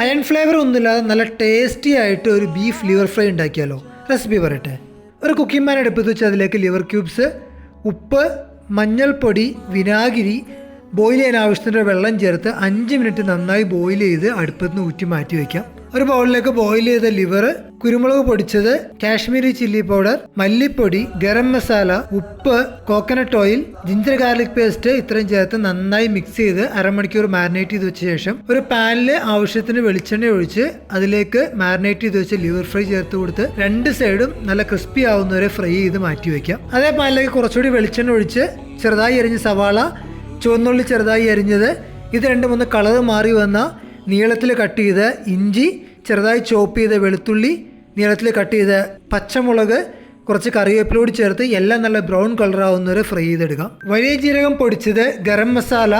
Iron flavour ഒന്നുമില്ലാതെ നല്ല tasty ആയിട്ട് ഒരു ബീഫ് ലിവർ ഫ്രൈ ഉണ്ടാക്കിയാലോ? റെസിപ്പി പറയട്ടെ. ഒരു കുക്കിംഗ് പാൻ എടുപ്പത്ത് വെച്ച് അതിലേക്ക് ലിവർ ക്യൂബ്സ്, ഉപ്പ്, മഞ്ഞൾപ്പൊടി, വിനാഗിരി, ബോയിൽ ചെയ്യാൻ ആവശ്യത്തിൻ്റെ വെള്ളം ചേർത്ത് 5 മിനിറ്റ് നന്നായി ബോയിൽ ചെയ്ത് അടുപ്പത്ത് നിന്ന് ഊറ്റി മാറ്റി വയ്ക്കാം. ഒരു ബൗളിലേക്ക് ബോയിൽ ചെയ്ത ലിവർ, കുരുമുളക് പൊടിച്ചത്, കാശ്മീരി ചില്ലി പൗഡർ, മല്ലിപ്പൊടി, ഗരം മസാല, ഉപ്പ്, coconut oil, ginger garlic paste ഇത്രയും ചേർത്ത് നന്നായി മിക്സ് ചെയ്ത് അരമണിക്കൂർ മാരിനേറ്റ് ചെയ്ത് വെച്ച ശേഷം ഒരു പാനിൽ ആവശ്യത്തിന് വെളിച്ചെണ്ണ ഒഴിച്ച് അതിലേക്ക് മാരിനേറ്റ് ചെയ്ത് വെച്ച ലിവർ ഫ്രൈ ചേർത്ത് കൊടുത്ത് 2 സൈഡും നല്ല ക്രിസ്പി ആവുന്നവരെ ഫ്രൈ ചെയ്ത് മാറ്റി വയ്ക്കാം. അതേ പാനിലേക്ക് കുറച്ചുകൂടി വെളിച്ചെണ്ണ ഒഴിച്ച് ചെറുതായി അരിഞ്ഞ സവാള, ചുവന്നുള്ളി ചെറുതായി അരിഞ്ഞത്, ഇത് 2-3 കളർ മാറി വന്ന നീളത്തിൽ കട്ട് ചെയ്ത് ഇഞ്ചി, ചെറുതായി ചോപ്പ് ചെയ്ത വെളുത്തുള്ളി, നീളത്തിൽ കട്ട് ചെയ്ത് പച്ചമുളക്, കുറച്ച് കറിവേപ്പിലോട് ചേർത്ത് എല്ലാം നല്ല ബ്രൗൺ കളർ ആവുന്നവരെ ഫ്രൈ ചെയ്തെടുക്കാം. വലിയ ജീരകം പൊടിച്ചത്, ഗരം മസാല,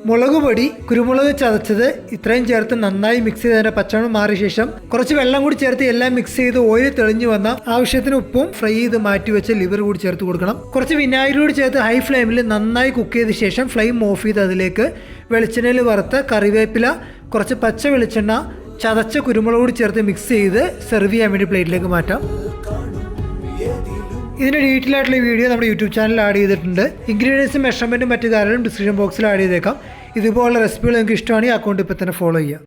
മുളക് പൊടി, കുരുമുളക് ചതച്ചത് ഇത്രയും ചേർത്ത് നന്നായി മിക്സ് ചെയ്തതിൻ്റെ പച്ചമണം മാറിയ ശേഷം കുറച്ച് വെള്ളം കൂടി ചേർത്ത് എല്ലാം മിക്സ് ചെയ്ത് ഓയിൽ തെളിഞ്ഞു വന്ന ആവശ്യത്തിന് ഉപ്പും ഫ്രൈ ചെയ്ത് മാറ്റി വെച്ച് ലിവർ കൂടി ചേർത്ത് കൊടുക്കണം. കുറച്ച് വിനാഗിരി കൂടി ചേർത്ത് ഹൈ ഫ്ലെയിമിൽ നന്നായി കുക്ക് ചെയ്ത ശേഷം ഫ്ലെയിം ഓഫ് ചെയ്ത് അതിലേക്ക് വെളിച്ചെണ്ണയിൽ വറുത്ത കറിവേപ്പില, കുറച്ച് പച്ച വെളിച്ചെണ്ണ, ചതച്ച കുരുമുളക് കൂടി ചേർത്ത് മിക്സ് ചെയ്ത് സെർവ് ചെയ്യാൻ വേണ്ടി പ്ലേറ്റിലേക്ക് മാറ്റാം. ഇതിൻ്റെ ഡീറ്റെയിൽ ആയിട്ടുള്ള വീഡിയോ നമ്മുടെ യൂട്യൂബ് ചാനലിൽ ആഡ് ചെയ്തിട്ടുണ്ട്. ഇൻഗ്രീഡിയൻസും മെഷർമെൻറ്റും മറ്റു കാര്യങ്ങളും ഡിസ്ക്രിപ്ഷൻ ബോക്സിൽ ആഡ് ചെയ്തേക്കാം. ഇതുപോലുള്ള റെസിപ്പികൾ നിങ്ങൾക്ക് ഇഷ്ടമാണെങ്കിൽ അക്കൗണ്ട് ഇപ്പോൾ തന്നെ ഫോളോ ചെയ്യുക.